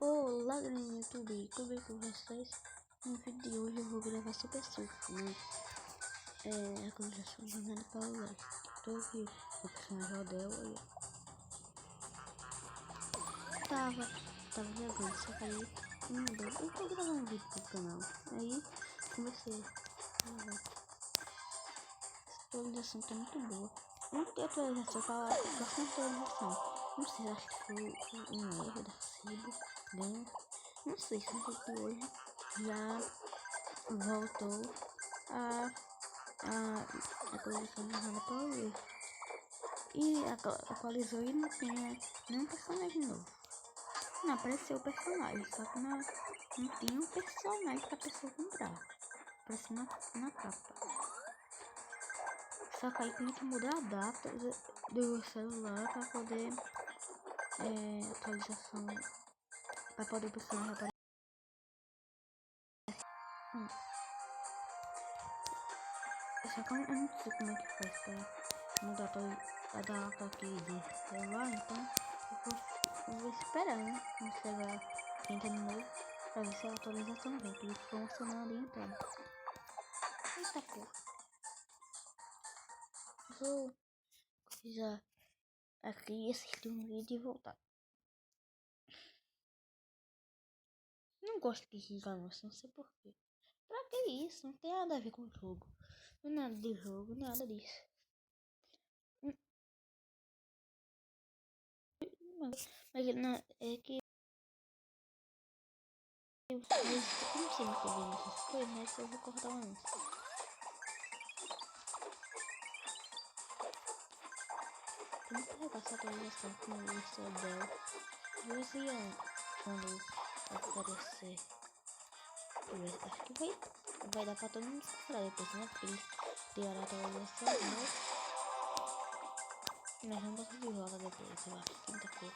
Olá no YouTube, tudo bem com vocês? No vídeo de hoje eu vou gravar Super Surf, né? A colaboração do Nando Paula. Tô aqui o personagem Odell aí. Tava gravando, só que aí eu tô gravando um vídeo pro canal. Aí comecei a gravar. Essa atualização tá muito boa. Não tem atualização pra próxima atualização. Não sei, acho que foi um erro da Cibo. Bem, não sei se o vídeo de hoje já voltou a atualização do Nando Paula. E atualizou e não tinha nenhum personagem novo. Não apareceu o personagem, só que não tinha um personagem pra pessoa comprar. Apareceu na capa. Só que aí tem que mudar a data do celular pra poder atualização, pra poder o personagem aparecer. Só que eu não sei como é que faz pra mudar a data aqui de celular, então eu vou esperar, né? Quando chegar 30 de novo, pra ver se a atualização vem, que ficou funcionando ali entrando. Eita porra. Vou já aqui assistir um vídeo e voltar. Não gosto de rir não sei porquê. Pra que isso? Não tem nada a ver com o jogo. Não é nada de jogo, nada disso. Mas não, é que eu não sei muito bem essas coisas, mas eu vou cortar antes. Tem que pegar essa atualização com o Isabel. Vou ver quando aparecer. Acho que vai dar pra todo mundo comprar depois, né? Porque eles tiraram a atualização, mas vamos botar de volta depois, eu acho, quinta-feira.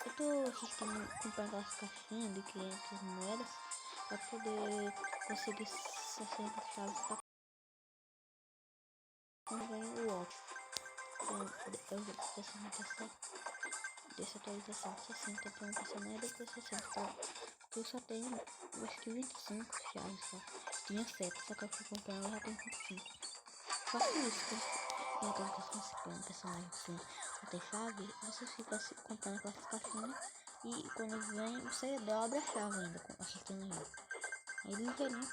Eu tô assistindo, comprando aquelas caixinhas de 500 moedas pra poder conseguir 60 chaves pra comprar o óculos. Dessa atualização 60 pra um personagem, depois 60 pra... Porque eu só tenho, acho que 25 chaves só. Tinha 7, só que eu fui comprando e já tenho 25. Faço isso, quando você põe um personagem assim, não tem chave, você fica comprando aquelas caixinhas e quando vem, você dobra a chave ainda, acertando ele. Aí ligeirinho,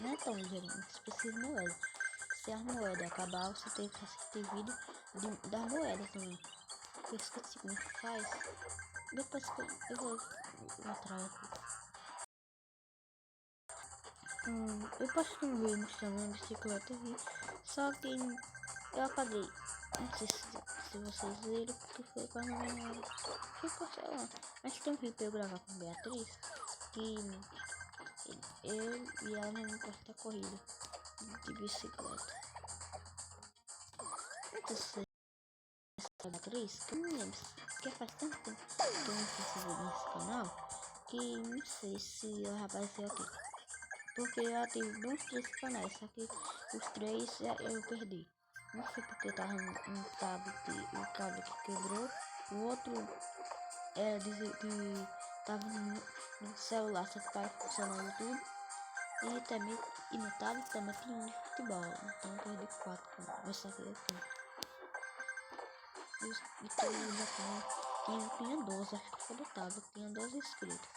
não é tão ligeirinho, você precisa de moeda. Se a moeda acabar, você tem que assistir vídeo da moeda também. Eu esqueci como que faz. Depois que eu vou atrás aqui. Eu postei um vídeo mostrando uma bicicleta aqui, só que eu apaguei. Não sei se vocês viram, porque foi quando ficou, sei lá. Mas tem um vídeo pra eu gravar com Beatriz, que eu e ela não gosta da corrida de bicicleta. Não sei se é Beatriz, que eu não lembro, porque faz tanto tempo que eu não faço vídeo nesse canal, que não sei se ela vai aparecer aqui. Porque eu ativo bons 3 canais, só que os 3 eu perdi. Não sei porque tava no tablet, o tablet quebrou, o outro era tava no celular, só que tava funcionando tudo. E no tablet também tinha um de futebol, então eu perdi 4 canais, só que eu tenho. E já tinha 12, acho que foi do tablet, tinha 12 inscritos.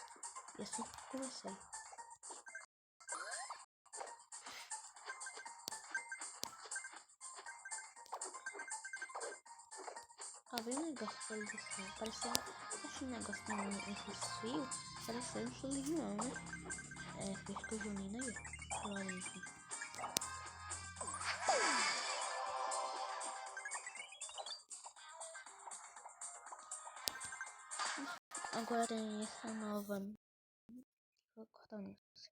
E assim que comecei. Tá vendo o negócio de atualização? Parecendo esse negócio nesses fios, parecendo um Julião, né? Fez junina aí, Florença. Agora tem essa nova. Vou cortar nisso.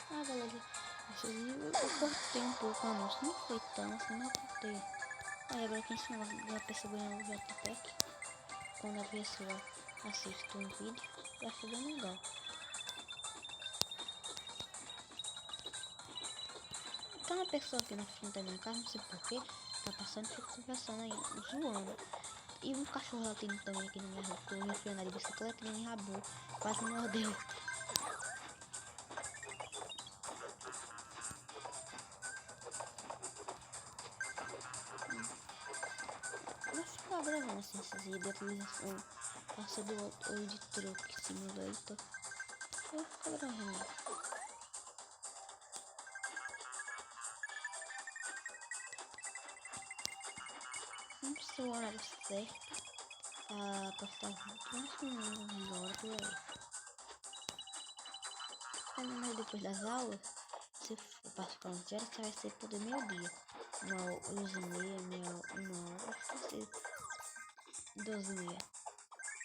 Galera, eu cortei um pouco o anúncio, não foi tão assim, mas eu cortei. Aí agora quem chama a pessoa ganhando o jetpack, quando a pessoa assiste um vídeo, eu acho bem legal. Tem uma pessoa aqui na frente da minha casa, não sei porquê, tá passando, fica conversando aí, zoando. E um cachorro latindo também aqui na minha rua, que eu fui andar de bicicleta e ele me rabou, quase me mordeu. Eu ficava gravando assim, essas vídeos de atualização, passando o de Truck Simulator. Eu ficava gravando. Não sei o horário certo pra postar vídeo, acho que não hora por aí. Mas depois das aulas, se for participar de horas, vai ser por meio-dia. 11h30, 1 hora, acho que vai ser 12h30.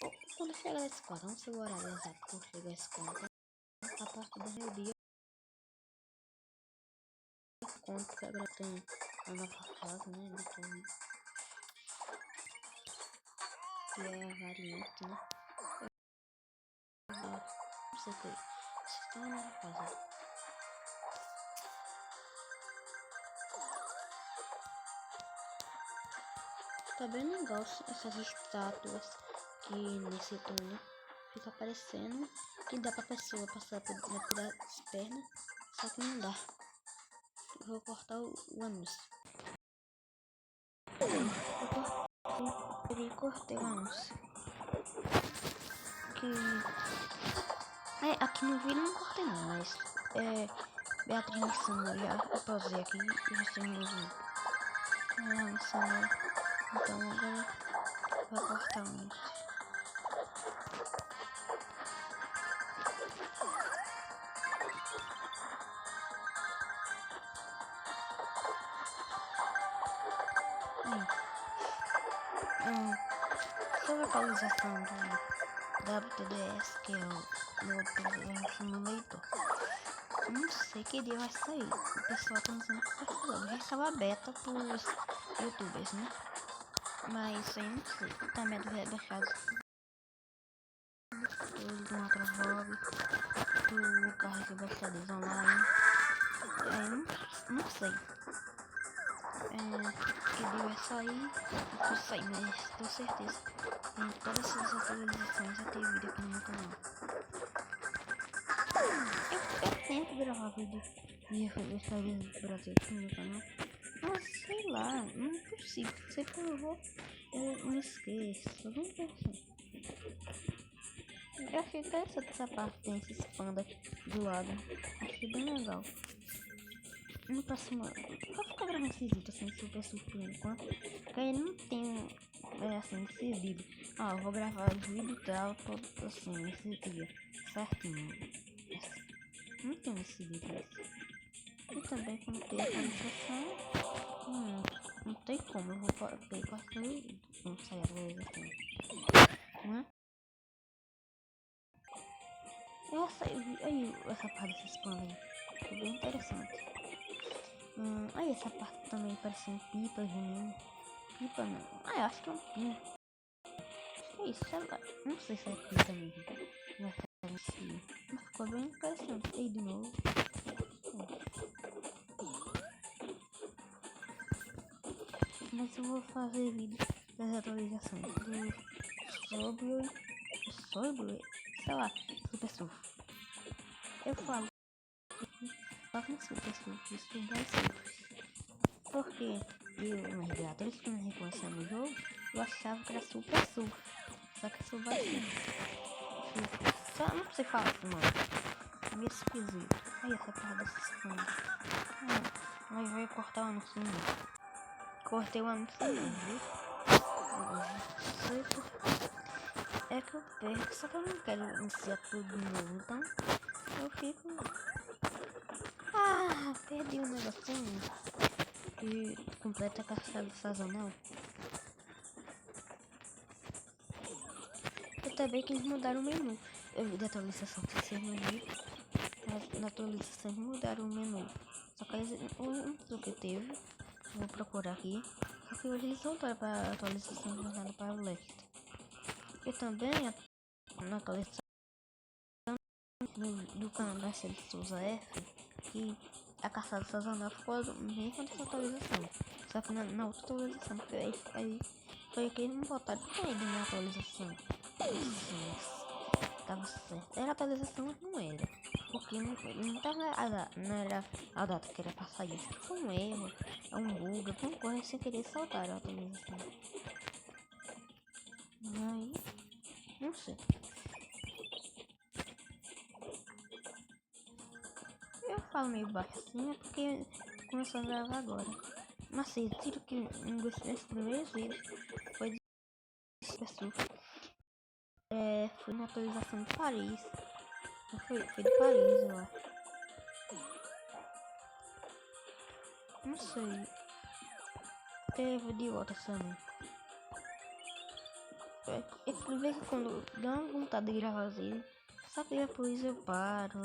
Ou quando chegar da escola, não sei o horário exato quando chegar da escola. A partir do meio-dia, conto que agora tem a nova fase, né? Do Covid, que é a variante, né? Não sei o que. Isso está uma nova fase. Tá bem legal essas estátuas que nesse túnel fica aparecendo que dá pra pessoa passar pelas pernas, só que não dá. Eu vou cortar o anúncio. Eu cortei o anúncio. Aqui no vídeo não cortei não, mas Beatriz me ensinou já. Eu pausei aqui e você me viu. Ela me ensinou. Então agora vou cortar o anúncio. Sobre a atualização do WTDS, que é o meu Desenvolvimento Simulator, não sei que dia vai sair. O pessoal tá dizendo que vai sair. Já estava beta pros youtubers, né? Mas isso aí não sei. Também do rebaixado do Macrovlog, do carro de baixadas online. Não sei. Que dia vai sair, não sei, mas tenho certeza que em todas essas atualizações vai ter vídeo aqui no meu canal. Eu tento gravar vídeo de atualizações do Brasil aqui no meu canal, mas sei lá, não consigo, sempre eu me esqueço, alguma coisa assim. Eu achei interessante essa parte, tem esses pandas do lado, achei bem legal. No próximo, vou ficar gravando esse vídeo assim, super por enquanto, porque ele não tem, assim, esse vídeo. Eu vou gravar o vídeo e tal, todo assim, esse dia, certinho. Não tem esse vídeo esse. E também quando tem a atualização, não tem como, eu vou pegar o vídeo, não sai a atualização, não é? Essa parte desses panos aí, é bem interessante. Aí essa parte também parecendo pipa, menino. Pipa não. Eu acho que é um pipa. Acho que é isso, sei lá. Não sei se é pipa mesmo. Vai ficar assim. Mas ficou bem interessante. Aí de novo. Mas eu vou fazer vídeo das atualizações do sobre, sei lá, Super Surf. Eu falo no Super Surf, isso vai ser. Porque meus jogadores que me reconheceram no jogo, eu achava que era Super Surf. Só que isso vai ser. Só não sei falar assim, mano. Meio esquisito. Aí essa parada desses panos. Mas vai cortar o anúncio mesmo. Cortei o anúncio mesmo, viu? Sei porque é que eu perco, só que eu não quero iniciar tudo de novo, então eu fico. Perdi o negocinho que completa a caixa sazonal. E também que eles mudaram o menu. Eu vi da atualização que esse menu. Na atualização eles mudaram o menu. Só que o que teve. Vou procurar aqui. Só que hoje eles voltaram para a atualização voltada para o leste. E também na atualização do canal da série Souza F. Que a caçada sazonal ficou bem com essa atualização. Só que na outra atualização, porque aí foi que eles não botaram ainda na atualização. Tava certo. Era atualização, mas não era. Porque não tava não era a data que era pra sair. Acho que foi um erro, é um bug, alguma coisa sem querer saltar a atualização. Aí, não sei. Eu falo meio baixinho porque começou a gravar agora. Mas sim, tiro que nesse primeiro vídeo foi de pessoa. Foi uma atualização de Paris. Foi de Paris, eu acho. Não sei. Teve de outra também. É que vez que quando dá uma vontade de gravar vídeo, só que depois eu paro.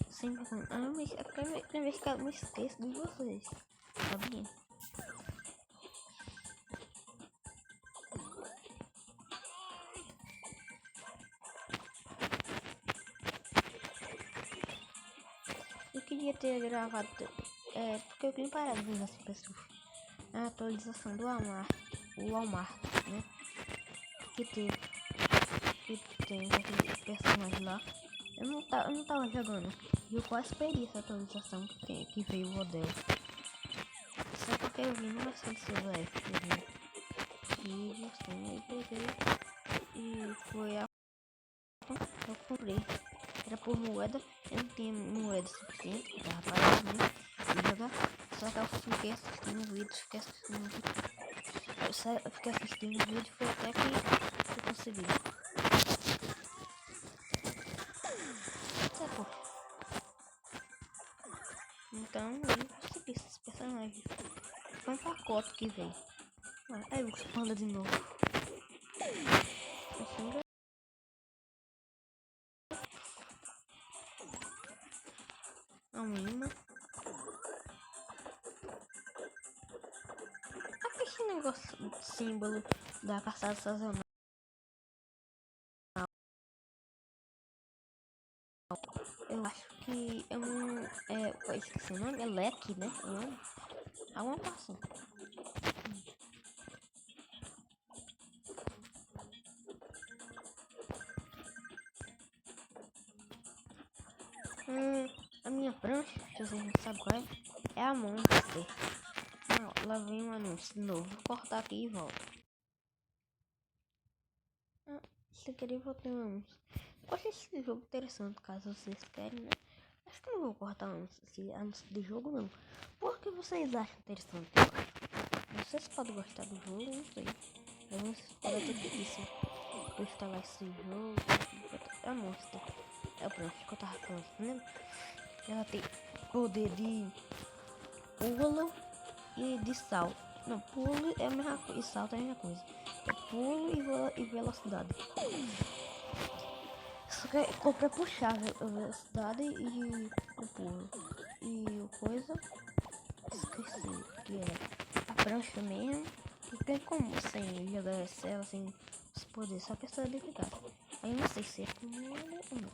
Sempre com. É a primeira vez que eu me esqueço de vocês. Sabia? Eu queria ter gravado. Porque eu queria parar de ver essa pessoa. A atualização do Walmart, né? Que tem aquele personagem lá. Eu não tava jogando. E eu quase perdi essa atualização que veio o modelo. Só porque eu vi numa sensor vídeo, assim, aí peguei e foi a eu comprei. Era por moeda, eu não tinha moeda suficiente, que tava parado, né? E jogar. Só que eu fiquei assistindo o vídeo, fiquei assistindo o vídeo, foi até que eu consegui. Então eu consegui esses personagens. Foi um pacote que veio. Aí eu respondo de novo. A mínima. Esse negócio de símbolo da caçada sazonal. Eu acho que é um. Eu esqueci o nome, é leque, né? Alguma coisa assim. A minha prancha, se vocês não sabem qual é a Monster. Lá vem um anúncio de novo. Vou cortar aqui e volto. Sem querer voltei um anúncio. Eu achei esse jogo interessante, caso vocês querem, né? Acho que não vou cortar anúncio de jogo, não. Por que vocês acham interessante? Vocês podem gostar do jogo, não sei. Vocês podem ter preguiça pra instalar esse jogo. A Monster. É o prancha que eu tava falando, né? Ela tem poder de pulo e de salto. Não, pulo é a mesma coisa e salto é a mesma coisa. É pulo e velocidade. Só que é pra puxar a velocidade e o pulo. E o coisa. Esqueci que é a prancha mesmo. E tem como sem jogar ela sem os poderes, só que essa habilidade. Aí não sei se é com ele ou não.